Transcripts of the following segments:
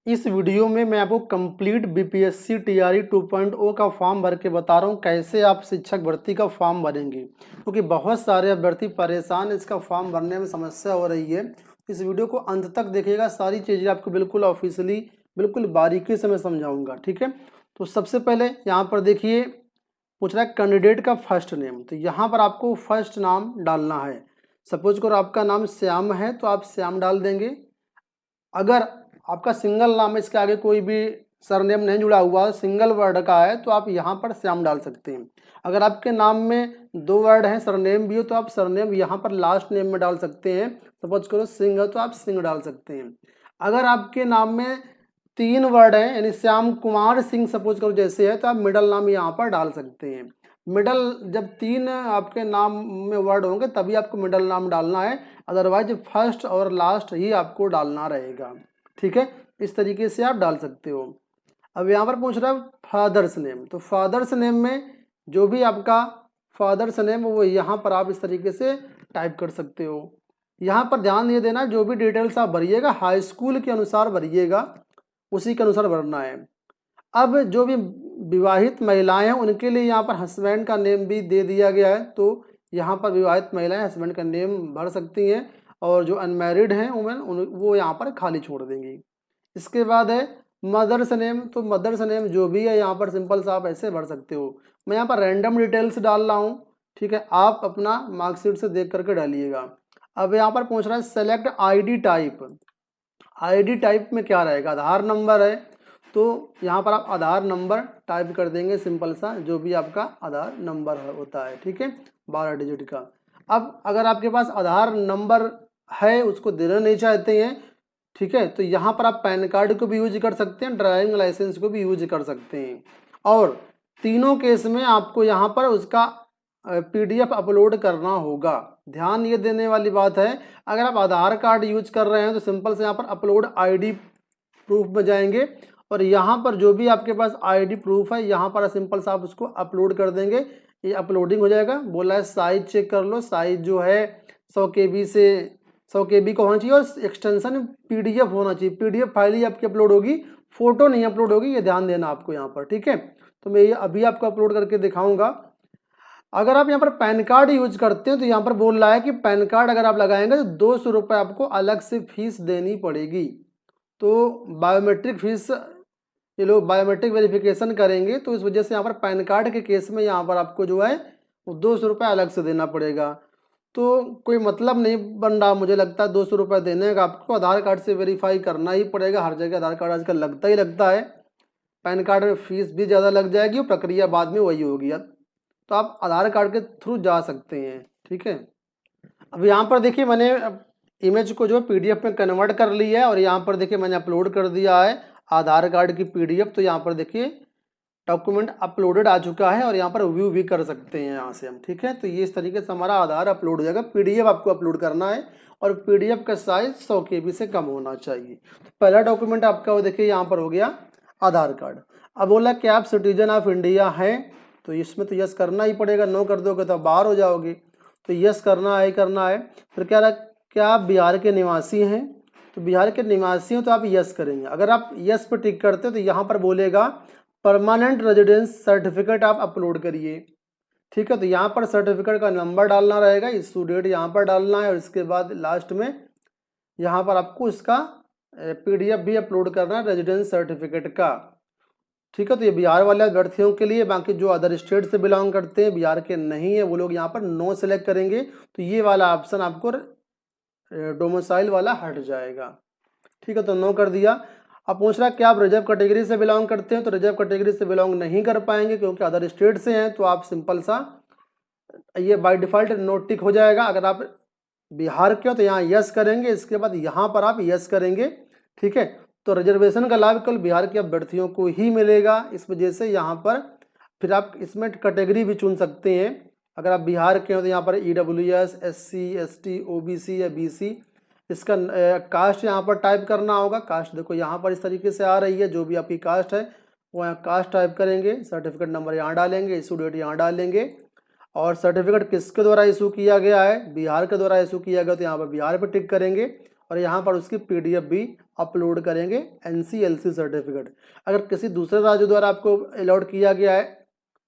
इस वीडियो में मैं आपको कंप्लीट बीपीएससी टीआरई 2.0 का फॉर्म भर के बता रहा हूँ कैसे आप शिक्षक भर्ती का फॉर्म भरेंगे, क्योंकि बहुत सारे अभ्यर्थी परेशान, इसका फॉर्म भरने में समस्या हो रही है। इस वीडियो को अंत तक देखिएगा, सारी चीज़ें आपको बिल्कुल ऑफिशियली बिल्कुल बारीकी से मैं समझाऊंगा, ठीक है। तो सबसे पहले यहाँ पर देखिए, पूछ रहा है कैंडिडेट का फर्स्ट नेम। तो यहाँ पर आपको फर्स्ट नाम डालना है। सपोज करो आपका नाम श्याम है तो आप श्याम डाल देंगे। अगर आपका सिंगल नाम है, इसके आगे कोई भी सरनेम नहीं जुड़ा हुआ, सिंगल वर्ड का है, तो आप यहाँ पर श्याम डाल सकते हैं। अगर आपके नाम में 2 वर्ड हैं, सरनेम भी हो, तो आप सरनेम यहाँ पर लास्ट नेम में डाल सकते हैं। सपोज करो सिंह है तो आप सिंह डाल सकते हैं। अगर आपके नाम में 3 वर्ड हैं, यानी श्याम कुमार सिंह सपोज करो जैसे है, तो आप मिडल नाम यहाँ पर डाल सकते हैं। मिडल जब 3 आपके नाम में वर्ड होंगे तभी आपको मिडल नाम डालना है, अदरवाइज फर्स्ट और लास्ट ही आपको डालना रहेगा, ठीक है। इस तरीके से आप डाल सकते हो। अब यहाँ पर पूछ रहा है फादर्स नेम। तो फादर्स नेम में जो भी आपका फादर्स नेम वो यहाँ पर आप इस तरीके से टाइप कर सकते हो। यहाँ पर ध्यान ये देना, जो भी डिटेल्स आप भरिएगा हाई स्कूल के अनुसार भरिएगा, उसी के अनुसार भरना है। अब जो भी विवाहित महिलाएं हैं उनके लिए यहाँ पर हस्बैंड का नेम भी दे दिया गया है, तो यहाँ पर विवाहित महिलाएं हस्बैंड का नेम भर सकती हैं, और जो अनमैरिड हैं वुमेन वो यहाँ पर खाली छोड़ देंगी। इसके बाद है मदर्स नेम। तो मदर्स नेम जो भी है यहाँ पर सिंपल सा आप ऐसे भर सकते हो। मैं यहाँ पर रैंडम डिटेल्स डाल रहा हूँ, ठीक है, आप अपना मार्कशीट से देख करके डालिएगा। अब यहाँ पर पूछ रहा है select ID type. ID type में क्या रहेगा, आधार नंबर है, तो यहाँ पर आप आधार नंबर टाइप कर देंगे, सिंपल सा जो भी आपका आधार नंबर होता है, ठीक है, 12 डिजिट का। अब अगर आपके पास आधार नंबर है, उसको देना नहीं चाहते हैं, ठीक है, तो यहाँ पर आप पैन कार्ड को भी यूज कर सकते हैं, ड्राइविंग लाइसेंस को भी यूज कर सकते हैं। और तीनों केस में आपको यहाँ पर उसका पीडीएफ अपलोड करना होगा। ध्यान ये देने वाली बात है, अगर आप आधार कार्ड यूज कर रहे हैं तो सिंपल से यहाँ पर अपलोड आईडी प्रूफ में जाएंगे, और यहाँ पर जो भी आपके पास आईडी प्रूफ है यहाँ पर सिंपल से आप उसको अपलोड कर देंगे, ये अपलोडिंग हो जाएगा। बोला है साइज चेक कर लो, साइज जो है 100 KB से 100 KB का होना चाहिए, और एक्सटेंशन पीडीएफ होना चाहिए। पीडीएफ फाइल ही आपकी अपलोड होगी, फोटो नहीं अपलोड होगी, ये ध्यान देना आपको यहाँ पर, ठीक है। तो मैं ये अभी आपको अपलोड करके दिखाऊंगा। अगर आप यहाँ पर पैन कार्ड यूज करते हैं तो यहाँ पर बोल रहा है कि पैन कार्ड अगर आप लगाएंगे तो 200 रुपये आपको अलग से फीस देनी पड़ेगी। तो बायोमेट्रिक फीस, ये लोग बायोमेट्रिक वेरिफिकेशन करेंगे, तो इस वजह से यहाँ पर पैन कार्ड के केस में यहाँ पर आपको जो है वो 200 रुपये अलग से देना पड़ेगा। तो कोई मतलब नहीं बन रहा मुझे लगता है 200 रुपये देने का, आपको आधार कार्ड से वेरीफाई करना ही पड़ेगा। हर जगह आधार कार्ड आजकल लगता ही लगता है, पैन कार्ड में फीस भी ज़्यादा लग जाएगी और प्रक्रिया बाद में वही होगी। तो आप आधार कार्ड के थ्रू जा सकते हैं, ठीक है। अब यहाँ पर देखिए मैंने इमेज को जो पीडीएफ में कन्वर्ट कर लिया है, और यहाँ पर देखिए मैंने अपलोड कर दिया है आधार कार्ड की पीडीएफ। तो यहाँ पर देखिए डॉक्यूमेंट अपलोडेड आ चुका है, और यहाँ पर व्यू भी कर सकते हैं यहाँ से हम, ठीक है। तो ये इस तरीके से हमारा आधार अपलोड हो जाएगा। पीडीएफ आपको अपलोड करना है, और पीडीएफ का साइज 100 KB से कम होना चाहिए। तो पहला डॉक्यूमेंट आपका वो देखिए यहाँ पर हो गया आधार कार्ड। अब बोला कि आप सिटीजन ऑफ इंडिया हैं, तो इसमें तो यस करना ही पड़ेगा, नो कर दोगे तो बाहर हो जाओगे, तो यस करना है करना है। फिर क्या आप बिहार के निवासी हैं, तो बिहार के निवासी हो तो आप यस करेंगे। अगर आप यस पर टिक करते हो तो यहाँ पर बोलेगा परमानेंट रेजिडेंस सर्टिफिकेट आप अपलोड करिए, ठीक है। तो यहाँ पर सर्टिफिकेट का नंबर डालना रहेगा, इशू डेट यहाँ पर डालना है, और इसके बाद लास्ट में यहाँ पर आपको इसका पीडीएफ भी अपलोड करना है रेजिडेंस सर्टिफिकेट का, ठीक है। तो ये बिहार वाले अभ्यर्थियों के लिए, बाकी जो अदर स्टेट से बिलोंग करते हैं बिहार के नहीं है वो लोग यहाँ पर नो सेलेक्ट करेंगे, तो ये वाला ऑप्शन आपको डोमिसाइल वाला हट जाएगा, ठीक है। तो नो कर दिया। अब पूछ रहा है कि आप रिजर्व कैटेगरी से बिलोंग करते हैं, तो रिजर्व कैटेगरी से बिलोंग नहीं कर पाएंगे क्योंकि अदर स्टेट से हैं, तो आप सिंपल सा ये बाय डिफ़ॉल्ट नो टिक हो जाएगा। अगर आप बिहार के हो तो यहाँ यस करेंगे, इसके बाद यहाँ पर आप यस करेंगे, ठीक है। तो रिजर्वेशन का लाभ केवल बिहार के अभ्यर्थियों को ही मिलेगा, इस वजह से यहाँ पर फिर आप इसमें कैटेगरी भी चुन सकते हैं। अगर आप बिहार के हो तो यहाँ पर EWS, SC, ST, OBC या BC, इसका कास्ट यहाँ पर टाइप करना होगा। कास्ट देखो यहाँ पर इस तरीके से आ रही है, जो भी आपकी कास्ट है वो यहाँ कास्ट टाइप करेंगे, सर्टिफिकेट नंबर यहाँ डालेंगे, इशू डेट यहाँ डालेंगे, और सर्टिफिकेट किसके द्वारा इशू किया गया है, बिहार के द्वारा इशू किया गया, तो यहाँ पर बिहार पर टिक करेंगे, और यहाँ पर उसकी PDF भी अपलोड करेंगे, NCLC सर्टिफिकेट। अगर किसी दूसरे राज्य द्वारा आपको अलॉट किया गया है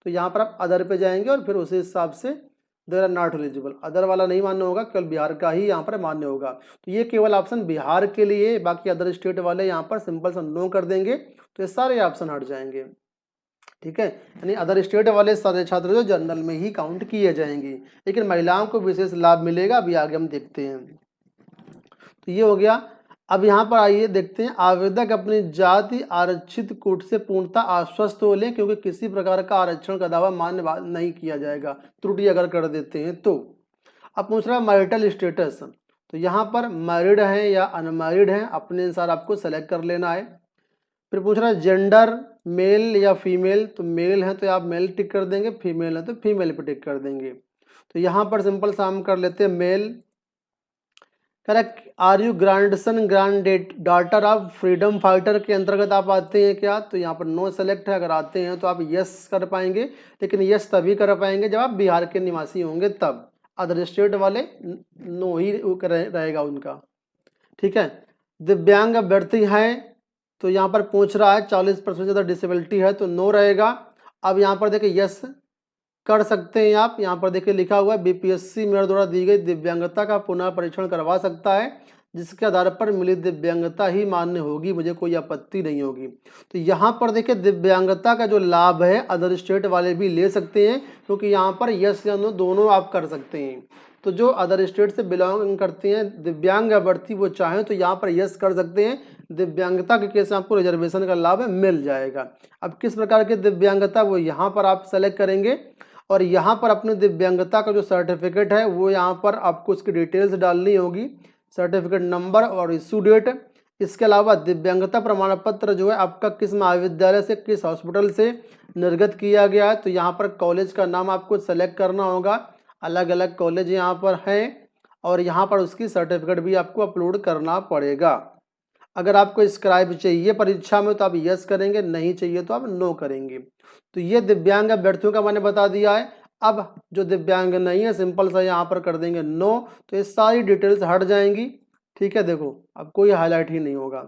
तो यहाँ पर आप अदर पे जाएंगे और फिर उसी हिसाब से there are not eligible, other वाला नहीं मान्य होगा, केवल बिहार का ही यहाँ पर मान्य होगा। तो ये केवल ऑप्शन बिहार के लिए, बाकी अदर स्टेट वाले यहाँ पर सिंपल सा नो कर देंगे तो ये सारे ऑप्शन हट जाएंगे। ठीक है, यानी अदर स्टेट वाले सारे छात्र जो जनरल में ही काउंट किए जाएंगे, लेकिन महिलाओं को विशेष लाभ मिलेगा, अभी आगे हम देखते हैं। तो ये हो गया। अब यहाँ पर आइए देखते हैं, आवेदक अपनी जाति आरक्षित कोट से पूर्णतः आश्वस्त हो लें, क्योंकि किसी प्रकार का आरक्षण का दावा मान्य नहीं किया जाएगा, त्रुटि अगर कर देते हैं तो। अब पूछ रहा है मैरिटल स्टेटस, तो यहाँ पर मैरिड हैं या अनमैरिड हैं, अपने अनुसार आपको सेलेक्ट कर लेना है। फिर पूछ रहा है जेंडर, मेल या फीमेल, तो मेल है तो आप मेल टिक कर देंगे, फीमेल है तो फीमेल पे टिक कर देंगे। तो यहाँ पर सिंपल सा हम कर लेते हैं mail. Correct, are you grandson granddaughter of freedom fighter के अंतर्गत आप आते हैं क्या, तो यहाँ पर नो सेलेक्ट है। अगर आते हैं तो आप यस कर पाएंगे, लेकिन यस तभी कर पाएंगे जब आप बिहार के निवासी होंगे तब, अदर स्टेट वाले नो ही रहेगा उनका। ठीक है, दिव्यांग अभ्यर्थी हैं तो यहाँ पर पूछ रहा है 40% से ज़्यादा डिसेबिलिटी है तो नो रहेगा। अब यहाँ पर देखिए यस कर सकते हैं आप, यहाँ पर देखिए लिखा हुआ है BPSC मेरे द्वारा दी गई दिव्यांगता का पुनः परीक्षण करवा सकता है, जिसके आधार पर मिली दिव्यांगता ही मान्य होगी, मुझे कोई आपत्ति नहीं होगी। तो यहाँ पर देखिए दिव्यांगता का जो लाभ है अदर स्टेट वाले भी ले सकते हैं, क्योंकि यहाँ पर यस या नो दोनों आप कर सकते हैं। तो जो अदर स्टेट से बिलोंग करते हैं दिव्यांग अभ्यर्थी वो चाहें तो यहाँ पर यस कर सकते हैं, दिव्यांगता के केस में आपको रिजर्वेशन का लाभ मिल जाएगा। अब किस प्रकार की दिव्यांगता वो यहाँ पर आप सेलेक्ट करेंगे, और यहाँ पर अपने दिव्यांगता का जो सर्टिफिकेट है वो यहाँ पर आपको उसकी डिटेल्स डालनी होगी, सर्टिफिकेट नंबर और इशू डेट। इसके अलावा दिव्यांगता प्रमाण पत्र जो है आपका किस महाविद्यालय से, किस हॉस्पिटल से निर्गत किया गया है, तो यहाँ पर कॉलेज का नाम आपको सेलेक्ट करना होगा, अलग अलग कॉलेज यहाँ पर हैं, और यहाँ पर उसकी सर्टिफिकेट भी आपको अपलोड करना पड़ेगा। अगर आपको स्क्राइब चाहिए परीक्षा में तो आप यस करेंगे, नहीं चाहिए तो आप नो करेंगे। तो ये दिव्यांग अभ्यर्थियों का मैंने बता दिया है। अब जो दिव्यांग नहीं है सिंपल सा यहाँ पर कर देंगे नो, तो ये सारी डिटेल्स हट जाएंगी। ठीक है, देखो अब कोई हाईलाइट ही नहीं होगा।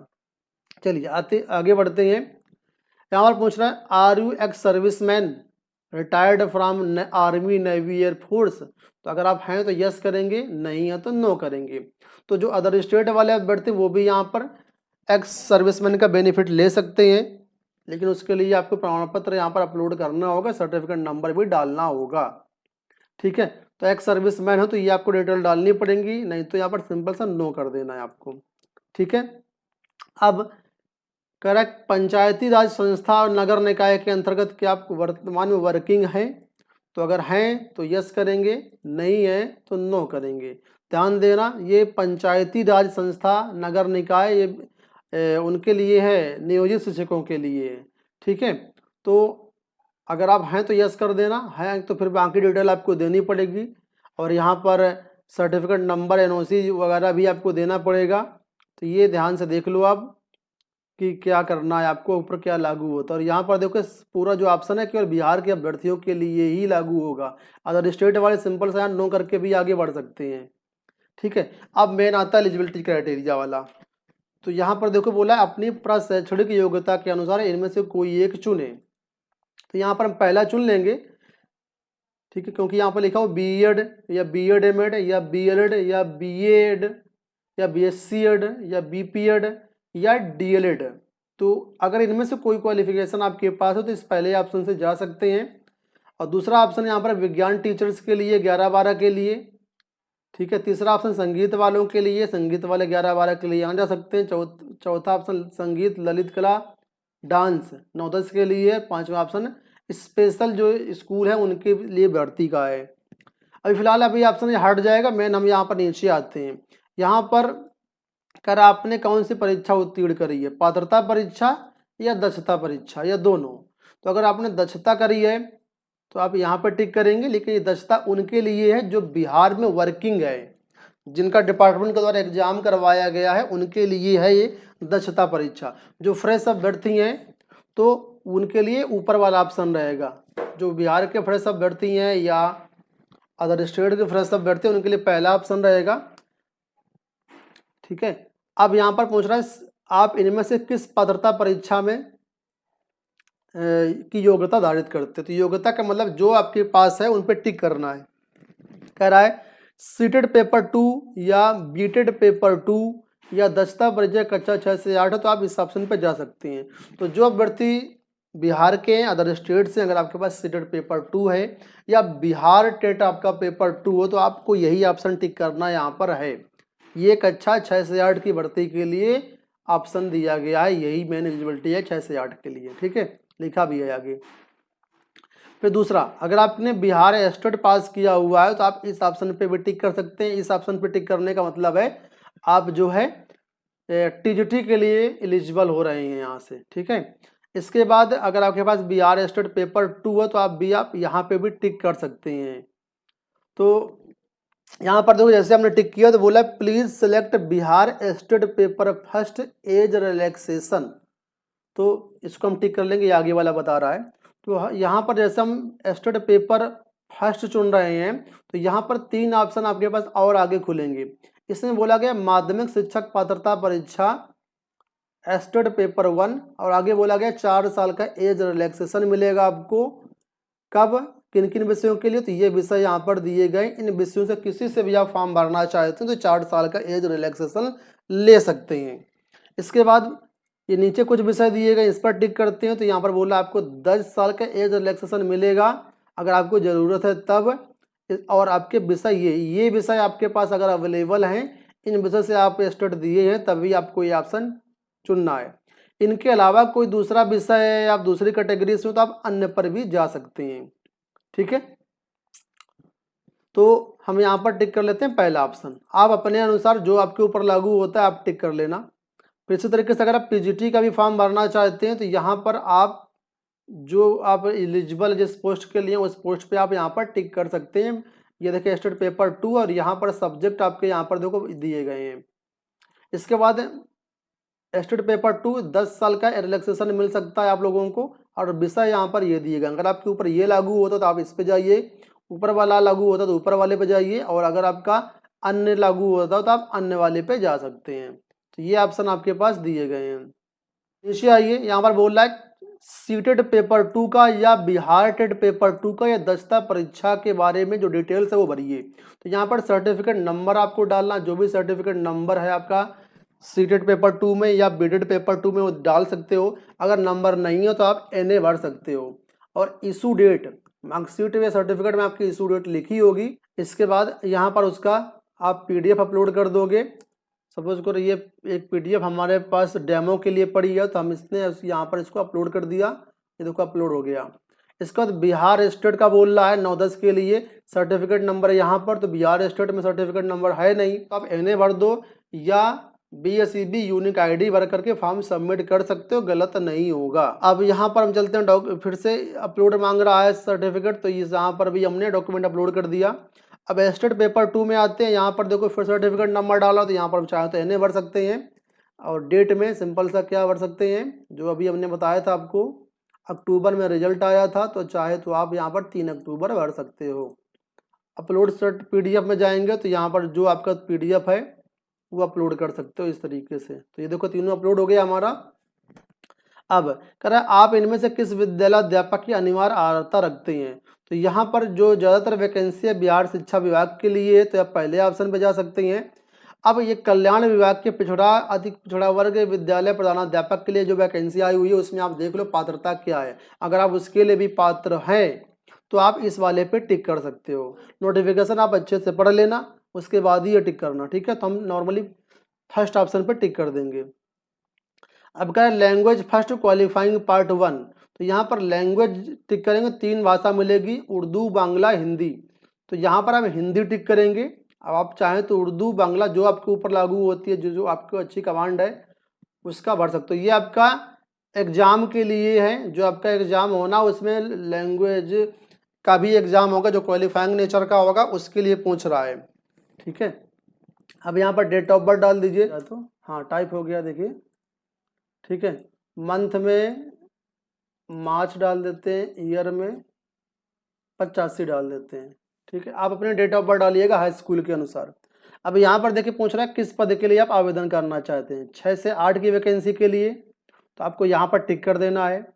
चलिए आगे बढ़ते हैं। यहाँ पर पूछ रहा है are you ex serviceman retired from army navy air force, तो अगर आप हैं तो यस करेंगे, नहीं है तो नो करेंगे। तो जो अदर स्टेट वाले अभ्यर्थी वो भी यहाँ पर एक्स सर्विसमैन का बेनिफिट ले सकते हैं, लेकिन उसके लिए आपको प्रमाण पत्र यहाँ पर अपलोड करना होगा, सर्टिफिकेट नंबर भी डालना होगा। ठीक है, तो एक्स सर्विसमैन हो तो ये आपको डिटेल डालनी पड़ेगी, नहीं तो यहाँ पर सिंपल सा नो कर देना है आपको। ठीक है, अब करेक्ट, पंचायती राज संस्था और नगर निकाय के अंतर्गत क्या आप वर्तमान में वर्किंग हैं, तो अगर हैं तो यस करेंगे, नहीं है तो नो करेंगे। ध्यान देना, ये पंचायती राज संस्था नगर निकाय ये उनके लिए है, नियोजित शिक्षकों के लिए। ठीक है, तो अगर आप हैं तो यस कर देना, है तो फिर बाकी डिटेल आपको देनी पड़ेगी, और यहाँ पर सर्टिफिकेट नंबर NOC वगैरह भी आपको देना पड़ेगा। तो ये ध्यान से देख लो आप कि क्या करना है आपको, ऊपर क्या लागू होता है। और यहाँ पर देखो पूरा जो ऑप्शन है केवल बिहार के अभ्यर्थियों के लिए ही लागू होगा, अदर स्टेट वाले सिंपल सा नो करके भी आगे बढ़ सकते हैं। ठीक है, अब मेन आता है एलिजिबिलिटी क्राइटेरिया वाला। तो यहाँ पर देखो बोला है अपनी प्रशैक्षणिक योग्यता के अनुसार इनमें से कोई एक चुने, तो यहाँ पर हम पहला चुन लेंगे। ठीक है, क्योंकि यहाँ पर लिखा हो B.Ed या B.Ed M.Ed या B.Led या B.Ed या B.Sc.Ed या B.Ped या D.Led। तो अगर इनमें से कोई क्वालिफिकेशन आपके पास हो तो इस पहले ऑप्शन से जा सकते हैं। और दूसरा ऑप्शन यहाँ पर विज्ञान टीचर्स के लिए 11-12 के लिए। ठीक है, तीसरा ऑप्शन संगीत वालों के लिए, संगीत वाले 11-12 के लिए यहाँ जा सकते हैं। चौथा ऑप्शन संगीत ललित कला डांस 9-10 के लिए। पांचवा ऑप्शन स्पेशल जो स्कूल है उनके लिए भर्ती का है। अभी फिलहाल अभी ऑप्शन ये हट जाएगा, मेन हम यहाँ पर नीचे आते हैं। यहाँ पर कर आपने कौन सी परीक्षा उत्तीर्ण करी है, पात्रता परीक्षा या दक्षता परीक्षा या दोनों। तो अगर आपने दक्षता करी है तो आप यहाँ पर टिक करेंगे, लेकिन ये दक्षता उनके लिए है जो बिहार में वर्किंग है, जिनका डिपार्टमेंट के द्वारा एग्जाम करवाया गया है उनके लिए है ये दक्षता परीक्षा। जो फ्रेश अभ्यर्थी हैं तो उनके लिए ऊपर वाला ऑप्शन रहेगा, जो बिहार के फ्रेश अभ्यर्थी हैं या अदर स्टेट के फ्रेश अभ्यर्थी उनके लिए पहला ऑप्शन रहेगा। ठीक है। अब यहाँ पर पूछ रहा है आप इनमें से किस पात्रता परीक्षा में की योग्यता धारित करते हैं। तो योग्यता का मतलब जो आपके पास है उन पे टिक करना है। कह रहा है सीटेड पेपर 2 या बीटेड पेपर 2 या दक्षता परिचय कक्षा 6 से 8 है, तो आप इस ऑप्शन पे जा सकते हैं। तो जो अभ्यर्थी बिहार के हैं, अदर स्टेट से, अगर आपके पास सीटेड पेपर 2 है या बिहार टेट आपका पेपर 2 हो, तो आपको यही ऑप्शन टिक करना यहाँ पर है। ये कक्षा 6 से 8 की भर्ती के लिए ऑप्शन दिया गया है, यही मेन एलिजिबिलिटी है 6 से 8 के लिए, ठीक है, लिखा भी है आगे। फिर दूसरा, अगर आपने बिहार एस्टेट पास किया हुआ है तो आप इस ऑप्शन पे भी टिक कर सकते हैं। इस ऑप्शन पे टिक करने का मतलब है आप जो है टीजीटी के लिए एलिजिबल हो रहे हैं यहाँ से, ठीक है। इसके बाद अगर आपके पास बिहार एस्टेट पेपर 2 है तो आप यहाँ पे भी टिक कर सकते हैं। तो यहाँ पर देखो, जैसे हमने टिक किया तो बोला please select Bihar estate paper first age relaxation, तो इसको हम टिक कर लेंगे, ये आगे वाला बता रहा है। तो यहाँ पर जैसे हम एस्टेट पेपर फर्स्ट चुन रहे हैं तो यहाँ पर 3 ऑप्शन आपके पास और आगे खुलेंगे। इसमें बोला गया माध्यमिक शिक्षक पात्रता परीक्षा एस्टेट पेपर 1, और आगे बोला गया 4 साल का एज रिलैक्सेशन मिलेगा आपको। कब, किन किन विषयों के लिए, तो ये विषय यहाँ पर दिए गए। इन विषयों से किसी से भी आप फॉर्म भरना चाहते हैं तो 4 साल का एज रिलैक्सेशन ले सकते हैं। इसके बाद ये नीचे कुछ विषय दिए गए, इस पर टिक करते हैं तो यहाँ पर बोला आपको 10 साल का एज रिलैक्सेशन मिलेगा अगर आपको ज़रूरत है तब। और आपके विषय ये विषय आपके पास अगर अवेलेबल हैं, इन विषय से आप स्टेट दिए हैं, तभी आपको ये ऑप्शन चुनना है। इनके अलावा कोई दूसरा विषय है, आप दूसरी कैटेगरी से हो तो आप अन्य पर भी जा सकते हैं, ठीक है। तो हम यहाँ पर टिक कर लेते हैं पहला ऑप्शन। आप अपने अनुसार जो आपके ऊपर लागू होता है आप टिक कर लेना। फिर इसी तरीके से अगर आप पीजीटी का भी फॉर्म भरना चाहते हैं तो यहाँ पर आप जो आप एलिजिबल जिस पोस्ट के लिए उस पोस्ट पे आप यहाँ पर टिक कर सकते हैं। ये देखिए स्टेट पेपर 2 और यहाँ पर सब्जेक्ट आपके यहाँ पर देखो दिए गए हैं। इसके बाद स्टेट पेपर 2 10 साल का रिलैक्सेशन मिल सकता है आप लोगों को, और विषय यहाँ पर ये दिए गए। अगर आपके ऊपर ये लागू होता तो आप इस पे जाइए, ऊपर वाला लागू होता तो ऊपर वाले पे जाइए, और अगर आपका अन्य लागू होता तो आप अन्य वाले पे जा सकते हैं। तो ये ऑप्शन आपके पास दिए गए हैं। नीचे आइए, यहाँ पर बोल रहा है सीटेड पेपर 2 का या बिहार टेट पेपर 2 का या दक्षता परीक्षा के बारे में जो डिटेल्स है वो भरिए। तो यहाँ पर सर्टिफिकेट नंबर आपको डालना, जो भी सर्टिफिकेट नंबर है आपका सीटेड पेपर 2 में या बीटेड पेपर 2 में वो डाल सकते हो। अगर नंबर नहीं हो तो आप NA भर सकते हो। और इशू डेट, मार्कशीट या सर्टिफिकेट में आपकी इशू डेट लिखी होगी। इसके बाद यहाँ पर उसका आप PDF अपलोड कर दोगे। सपोज करो ये एक PDF हमारे पास डेमो के लिए पड़ी है तो हम इसने यहाँ पर इसको अपलोड कर दिया, ये देखो अपलोड हो गया। इसके बाद बिहार स्टेट का बोल रहा है 9-10 के लिए सर्टिफिकेट नंबर यहाँ पर, तो बिहार स्टेट में सर्टिफिकेट नंबर है नहीं तो आप NA भर दो या BSEB यूनिक ID भर करके फॉर्म सबमिट कर सकते हो, गलत नहीं होगा। अब यहाँ पर हम चलते हैं, फिर से अपलोड मांग रहा है सर्टिफिकेट, तो यहाँ पर भी हमने डॉक्यूमेंट अपलोड कर दिया। अब स्टेट पेपर 2 में आते हैं, यहाँ पर देखो फिर सर्टिफिकेट नंबर डाला तो यहाँ पर हम चाहे तो NA भर सकते हैं, और डेट में सिंपल सा क्या भर सकते हैं जो अभी हमने बताया था आपको, अक्टूबर में रिजल्ट आया था तो चाहे तो आप यहाँ पर 3 अक्टूबर भर सकते हो। अपलोड सर्ट PDF में जाएंगे तो यहाँ पर जो आपका PDF है वो अपलोड कर सकते हो इस तरीके से। तो ये देखो तीनों अपलोड हो गया हमारा। अब कह रहा है आप इनमें से किस विद्यालय अध्यापक की अनिवार्य अर्हता रखते हैं। तो यहाँ पर जो ज़्यादातर वैकेंसी है बिहार शिक्षा विभाग के लिए है तो आप पहले ऑप्शन पे जा सकते हैं। अब ये कल्याण विभाग के अधिक पिछड़ा वर्ग विद्यालय प्रधानाध्यापक के लिए जो वैकेंसी आई हुई है उसमें आप देख लो पात्रता क्या है। अगर आप उसके लिए भी पात्र हैं तो आप इस वाले पे टिक कर सकते हो। नोटिफिकेशन आप अच्छे से पढ़ लेना, उसके बाद ही ये टिक करना, ठीक है। तो हम नॉर्मली फर्स्ट ऑप्शन पर टिक कर देंगे। अब क्या है लैंग्वेज फर्स्ट क्वालिफाइंग पार्ट 1, तो यहाँ पर लैंग्वेज टिक करेंगे, 3 भाषा मिलेगी, उर्दू, बांग्ला, हिंदी। तो यहाँ पर हम हिंदी टिक करेंगे। अब आप चाहें तो उर्दू, बांग्ला जो आपके ऊपर लागू होती है, जो आपको अच्छी कमांड है उसका भर सकते हो। ये आपका एग्ज़ाम के लिए है, जो आपका एग्ज़ाम होना उसमें लैंग्वेज का भी एग्ज़ाम होगा जो क्वालिफाइंग नेचर का होगा, उसके लिए पूछ रहा है, ठीक है। अब यहाँ पर डेट ऑफ बर्थ डाल दीजिए, तो हाँ टाइप हो गया देखिए, ठीक है। मंथ में मार्च डाल देते हैं, ईयर में 85 डाल देते हैं, ठीक है। आप अपने डेट ऑफ बर्थ डालिएगा हाई स्कूल के अनुसार। अब यहाँ पर देखिए पूछ रहा है किस पद के लिए आप आवेदन करना चाहते हैं। 6 से 8 की वैकेंसी के लिए, तो आपको यहाँ पर टिक कर देना है।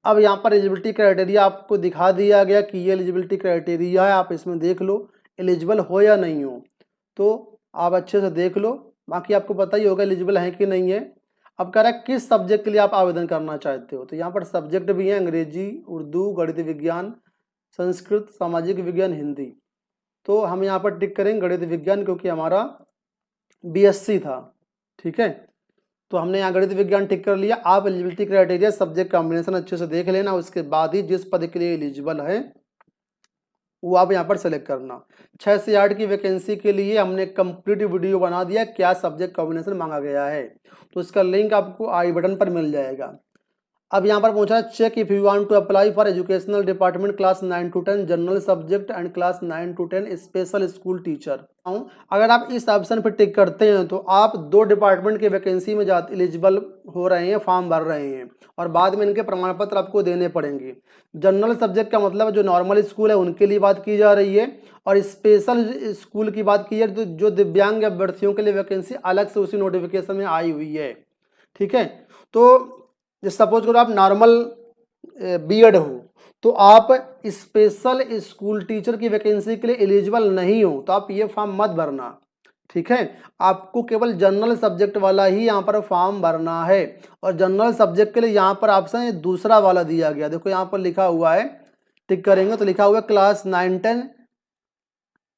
अब यहाँ पर एलिजिबिलिटी क्राइटेरिया आपको दिखा दिया गया कि ये एलिजिबिलिटी क्राइटेरिया है, आप इसमें देख लो एलिजिबल हो या नहीं हो, तो आप अच्छे से देख लो, बाकी आपको पता ही होगा एलिजिबल है कि नहीं है। अब कह रहा है किस सब्जेक्ट के लिए आप आवेदन करना चाहते हो, तो यहाँ पर सब्जेक्ट भी है अंग्रेजी, उर्दू, गणित विज्ञान, संस्कृत, सामाजिक विज्ञान, हिंदी। तो हम यहाँ पर टिक करेंगे गणित विज्ञान, क्योंकि हमारा बीएससी था। ठीक है, तो हमने यहाँ गणित विज्ञान टिक कर लिया। आप एलिजिबिलिटी क्राइटेरिया सब्जेक्ट कॉम्बिनेशन अच्छे से देख लेना, उसके बाद ही जिस पद के लिए एलिजिबल है वो आप यहाँ पर सेलेक्ट करना। 6 से 8 की वैकेंसी के लिए हमने कंप्लीट वीडियो बना दिया क्या सब्जेक्ट कॉम्बिनेशन मांगा गया है, तो इसका लिंक आपको आई बटन पर मिल जाएगा। अब यहाँ पर पूछा है check if you want to apply for educational department class 9 to 10 general subject and class 9 to 10 special school teacher. अगर आप इस ऑप्शन पर टिक करते हैं तो आप 2 डिपार्टमेंट की वैकेंसी में एलिजिबल हो रहे हैं, फॉर्म भर रहे हैं, और बाद में इनके प्रमाण पत्र आपको देने पड़ेंगे। जनरल सब्जेक्ट का मतलब जो नॉर्मल स्कूल है उनके लिए बात की जा रही है, और स्पेशल स्कूल की बात की है तो जो दिव्यांग अभ्यर्थियों के लिए वैकेंसी अलग से उसी नोटिफिकेशन में आई हुई है। ठीक है, तो सपोज करो आप नॉर्मल बीएड हो तो आप स्पेशल स्कूल टीचर की वैकेंसी के लिए एलिजिबल नहीं हो, तो आप ये फॉर्म मत भरना। ठीक है, आपको केवल जनरल सब्जेक्ट वाला ही यहाँ पर फॉर्म भरना है, और जनरल सब्जेक्ट के लिए यहाँ पर ऑप्शन दूसरा वाला दिया गया, देखो यहाँ पर लिखा हुआ है, टिक करेंगे तो लिखा हुआ है class 9-10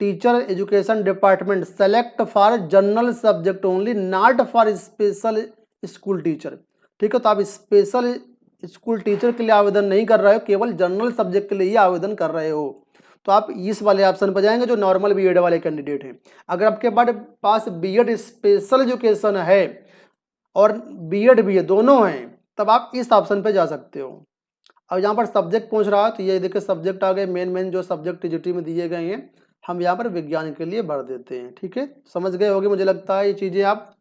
teacher education department select for general subject only not for special school teacher. ठीक है, तो आप स्पेशल स्कूल टीचर के लिए आवेदन नहीं कर रहे हो, केवल जनरल सब्जेक्ट के लिए ही आवेदन कर रहे हो, तो आप इस वाले ऑप्शन पर जाएंगे जो नॉर्मल बीएड वाले कैंडिडेट हैं। अगर आपके पास बीएड स्पेशल एजुकेशन है और बीएड भी है, दोनों हैं, तब आप इस ऑप्शन पे जा सकते हो। अब यहाँ पर सब्जेक्ट पूछ रहा है, तो ये देखिए सब्जेक्ट आ गए, मेन जो सब्जेक्ट टीजीटी में दिए गए हैं हम यहाँ पर विज्ञान के लिए भर देते हैं। ठीक है, समझ गए होंगे मुझे लगता है ये चीज़ें। आप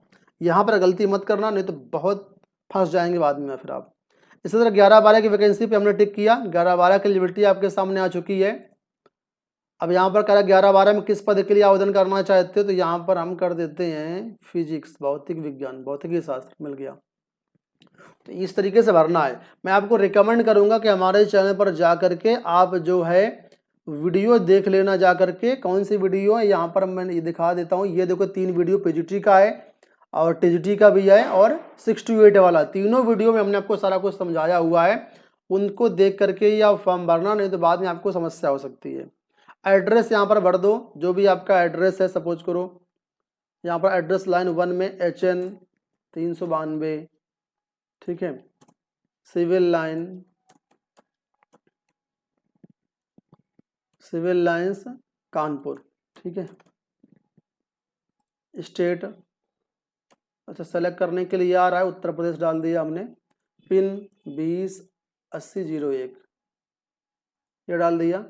यहाँ पर गलती मत करना, नहीं तो बहुत फंस जाएंगे बाद में फिर आप। इसी तरह 11-12 की वैकेंसी पे हमने टिक किया, 11-12 की एलिजिबिलिटी आपके सामने आ चुकी है। अब यहाँ पर कह रहा है 11-12 में किस पद के लिए आवेदन करना चाहते हो, तो यहाँ पर हम कर देते हैं फिजिक्स, भौतिक विज्ञान, भौतिकी शास्त्र, मिल गया। तो इस तरीके से भरना है। मैं आपको रिकमेंड करूँगा कि हमारे चैनल पर जा करके आप जो है वीडियो देख लेना जा करके। कौन सी वीडियो है, यहाँ पर मैं ये दिखा देता हूँ, ये देखो 3 वीडियो पीजीटी का है और टीजीटी का भी है और 6 to 8 वाला, तीनों वीडियो में हमने आपको सारा कुछ समझाया हुआ है, उनको देख करके ही आप फॉर्म भरना, नहीं तो बाद में आपको समस्या हो सकती है। एड्रेस यहाँ पर भर दो, जो भी आपका एड्रेस है, सपोज करो यहाँ पर एड्रेस लाइन 1 में HN 392, ठीक है, सिविल लाइन्स कानपुर, ठीक है, स्टेट, अच्छा सेलेक्ट करने के लिए आ रहा है उत्तर प्रदेश डाल दिया हमने, पिन 208001 ये डाल दिया।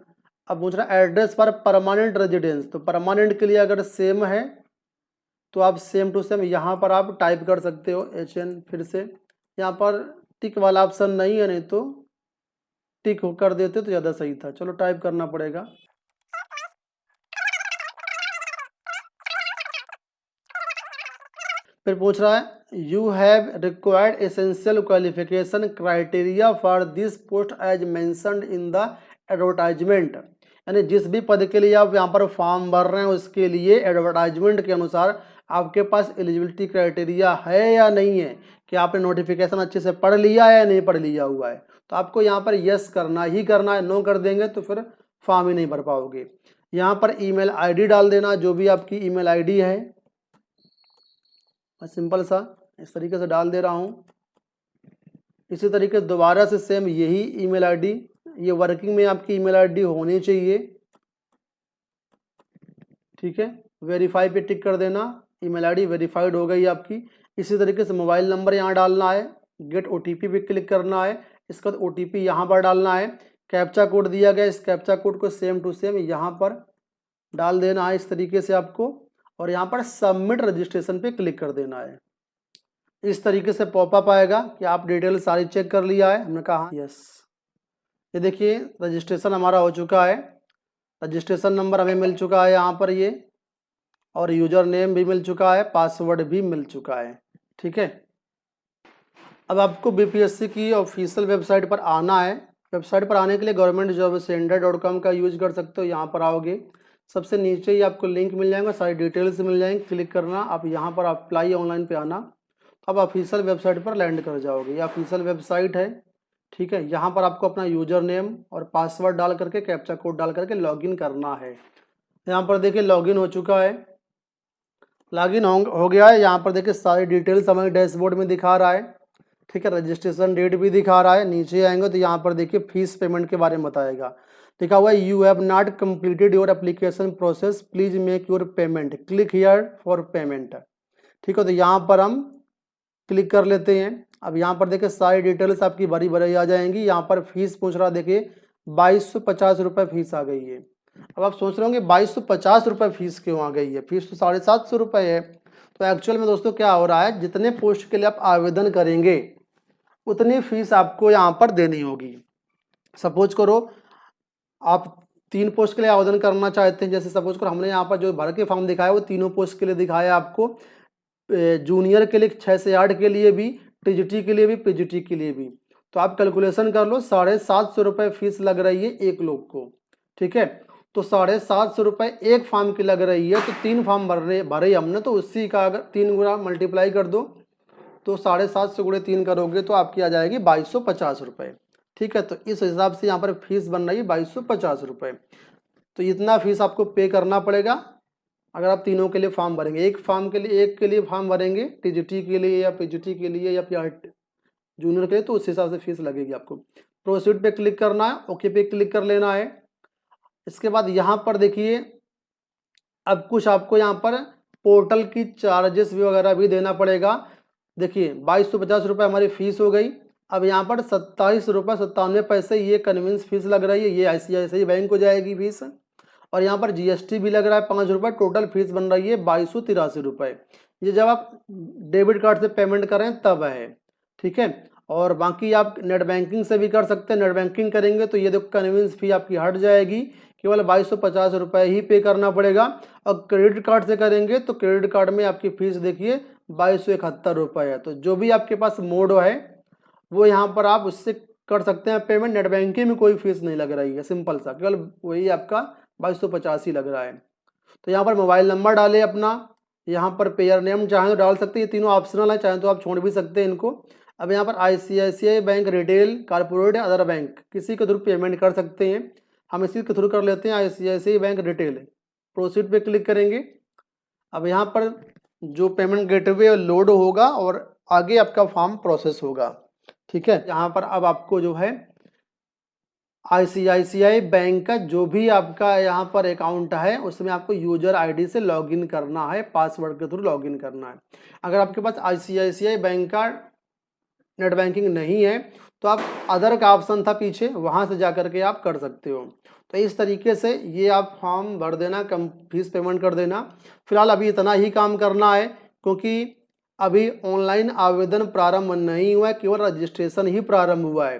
अब पूछ रहा है एड्रेस फॉर परमानेंट रेजिडेंस, तो परमानेंट के लिए अगर सेम है तो आप सेम टू सेम यहाँ पर आप टाइप कर सकते हो HN, फिर से यहाँ पर टिक वाला ऑप्शन नहीं है, नहीं तो टिक कर देते तो ज़्यादा सही था, चलो टाइप करना पड़ेगा। फिर पूछ रहा है you have required essential qualification criteria for this post as mentioned in the advertisement, यानी जिस भी पद के लिए आप यहाँ पर फॉर्म भर रहे हैं उसके लिए एडवर्टाइजमेंट के अनुसार आपके पास एलिजिबिलिटी क्राइटेरिया है या नहीं है, कि आपने नोटिफिकेशन अच्छे से पढ़ लिया है या नहीं पढ़ लिया हुआ है, तो आपको यहाँ पर यस करना ही करना है, नो कर देंगे तो फिर फॉर्म ही नहीं भर पाओगे। यहाँ पर ईमेल आईडी डाल देना, जो भी आपकी ईमेल आईडी है, मैं सिंपल सा इस तरीके से डाल दे रहा हूँ। इसी तरीके से दोबारा से सेम यही ईमेल आईडी, ये वर्किंग में आपकी ईमेल आईडी होनी चाहिए, ठीक है, वेरीफाई पे टिक कर देना, ईमेल आईडी वेरीफाइड हो गई आपकी। इसी तरीके से मोबाइल नंबर यहाँ डालना है, गेट ओटीपी पे क्लिक करना है, इसका ओटीपी यहाँ पर डालना है, कैप्चा कोड दिया गया, इस कैप्चा कोड को सेम टू सेम यहाँ पर डाल देना है इस तरीके से आपको, और यहाँ पर सबमिट रजिस्ट्रेशन पे क्लिक कर देना है। इस तरीके से पॉपअप आएगा कि आप डिटेल सारी चेक कर लिया है, हमने कहा यस। ये देखिए रजिस्ट्रेशन हमारा हो चुका है, रजिस्ट्रेशन नंबर हमें मिल चुका है यहाँ पर ये, और यूजर नेम भी मिल चुका है, पासवर्ड भी मिल चुका है। ठीक है, अब आपको बीपीएससी की ऑफिशियल वेबसाइट पर आना है। वेबसाइट पर आने के लिए governmentjobcenter.com का यूज कर सकते हो। यहाँ पर आओगे, सबसे नीचे ही आपको लिंक मिल जाएगा, सारी डिटेल्स मिल जाएंगी, क्लिक करना। आप यहाँ पर अप्लाई ऑनलाइन पे आना, अब ऑफिशियल वेबसाइट पर लैंड कर जाओगे। ये ऑफिशियल वेबसाइट है। ठीक है, यहाँ पर आपको अपना यूजर नेम और पासवर्ड डाल करके, कैप्चा कोड डाल करके लॉगिन करना है। यहाँ पर देखिए लॉगिन हो चुका है, लॉगिन हो गया है। यहाँ पर देखिए सारी डिटेल्स हमारे डैशबोर्ड में दिखा रहा है। ठीक है, रजिस्ट्रेशन डेट भी दिखा रहा है। नीचे आएंगे तो यहाँ पर देखिए फीस पेमेंट के बारे में बताएगा। लिखा हुआ है you have not completed your application process, please make your payment, click here for payment. ठीक है, तो यहाँ पर हम क्लिक कर लेते हैं। अब यहाँ पर देखिए सारी डिटेल्स आपकी भरी भरी आ जाएंगी। यहाँ पर फीस पूछ रहा, देखिए 2250 रुपये फीस आ गई है। अब आप सोच रहे होंगे 2250 रुपये फीस क्यों आ गई है, फीस तो 750 रुपये है। तो एक्चुअल में दोस्तों क्या हो रहा है, जितने पोस्ट के लिए आप आवेदन करेंगे उतनी फीस आपको यहाँ पर देनी होगी। सपोज करो आप 3 पोस्ट के लिए आवेदन करना चाहते हैं, जैसे सपोज करो हमने यहाँ पर जो भर के फॉर्म दिखाया वो तीनों पोस्ट के लिए दिखाया आपको। जूनियर के लिए 6 से 8 के लिए भी, टीजीटी के लिए भी, पीजीटी के लिए भी। तो आप कैलकुलेशन कर लो, 750 रुपये फीस लग रही है एक लोग को। ठीक है, तो 750 रुपये एक फॉर्म की लग रही है, तो 3 फॉर्म भरे हमने, तो उसी का अगर 3 गुना मल्टीप्लाई कर दो तो 750 गुणे 3 करोगे तो आपकी आ जाएगी 2250 रुपये। ठीक है, तो इस हिसाब से यहाँ पर फीस बन रही है 2250 रुपये। तो इतना फीस आपको पे करना पड़ेगा अगर आप तीनों के लिए फॉर्म भरेंगे। एक के लिए फॉर्म भरेंगे, टीजीटी के लिए या पीजीटी के लिए या जूनियर के लिए, तो उस हिसाब से फीस लगेगी आपको। प्रोसीड पे क्लिक करना है, ओके पे क्लिक कर लेना है। इसके बाद यहाँ पर देखिए अब कुछ आपको यहाँ पर पोर्टल की चार्जेस भी वगैरह भी देना पड़ेगा। देखिए 2250 रुपये हमारी फीस हो गई। अब यहाँ पर 27 रुपये 97 पैसे ये कन्वींस फीस लग रही है, ये ICICI बैंक को जाएगी फीस। और यहाँ पर GST भी लग रहा है 5 रुपये, टोटल फीस बन रही है 2283 रुपये। ये जब आप डेबिट कार्ड से पेमेंट करें तब है। ठीक है, और बाकी आप नेट बैंकिंग से भी कर सकते हैं। नेट बैंकिंग करेंगे तो ये देखो कन्वींस फी आपकी हट जाएगी, केवल 2250 रुपये ही पे करना पड़ेगा। और क्रेडिट कार्ड से करेंगे तो क्रेडिट कार्ड में आपकी फीस देखिए 2271 रुपये है। तो जो भी आपके पास मोड है वो यहाँ पर आप उससे कर सकते हैं पेमेंट। नेट बैंकिंग में कोई फीस नहीं लग रही है, सिंपल सा, केवल वही आपका 2250 ही लग रहा है। तो यहाँ पर मोबाइल नंबर डालें अपना, यहाँ पर पेयर नेम चाहें तो डाल सकते हैं, ये तीनों ऑप्शनल है, चाहें तो आप छोड़ भी सकते हैं इनको। अब यहाँ पर ICICI बैंक, रिटेल, कारपोरेट या अदर बैंक किसी के थ्रू पेमेंट कर सकते हैं। हम इसी के थ्रू कर लेते हैं, ICICI बैंक रिटेल। प्रोसीड पे क्लिक करेंगे। अब यहाँ पर जो पेमेंट गेटवे लोड होगा और आगे आपका फॉर्म प्रोसेस होगा। ठीक है, यहाँ पर अब आपको जो है ICICI बैंक का जो भी आपका यहाँ पर अकाउंट है उसमें आपको यूजर ID से लॉगिन करना है, पासवर्ड के थ्रू लॉगिन करना है। अगर आपके पास ICICI बैंक का नेट बैंकिंग नहीं है तो आप अदर का ऑप्शन था पीछे, वहाँ से जा कर के आप कर सकते हो। तो इस तरीके से ये आप फॉर्म भर देना, कम फीस पेमेंट कर देना। फिलहाल अभी इतना ही काम करना है क्योंकि अभी ऑनलाइन आवेदन प्रारंभ नहीं हुआ है, केवल रजिस्ट्रेशन ही प्रारंभ हुआ है।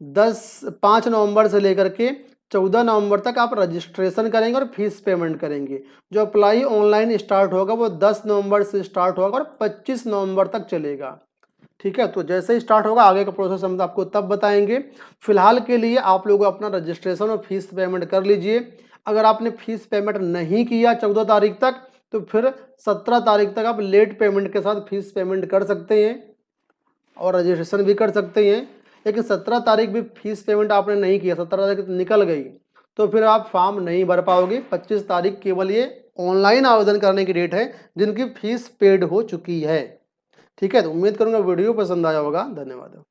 5 नवंबर से लेकर के 14 नवंबर तक आप रजिस्ट्रेशन करेंगे और फीस पेमेंट करेंगे। जो अप्लाई ऑनलाइन स्टार्ट होगा वो 10 नवंबर से स्टार्ट होगा और 25 नवंबर तक चलेगा। ठीक है, तो जैसे ही स्टार्ट होगा आगे का प्रोसेस हम आपको तब बताएंगे। फिलहाल के लिए आप लोग अपना रजिस्ट्रेशन और फीस पेमेंट कर लीजिए। अगर आपने फीस पेमेंट नहीं किया 14 तारीख तक तो फिर 17 तारीख तक आप लेट पेमेंट के साथ फीस पेमेंट कर सकते हैं और रजिस्ट्रेशन भी कर सकते हैं। लेकिन 17 तारीख भी फीस पेमेंट आपने नहीं किया, 17 तारीख निकल गई तो फिर आप फॉर्म नहीं भर पाओगे। 25 तारीख केवल ये ऑनलाइन आवेदन करने की डेट है जिनकी फीस पेड हो चुकी है। ठीक है, तो उम्मीद करूंगा वीडियो पसंद आया होगा। धन्यवाद।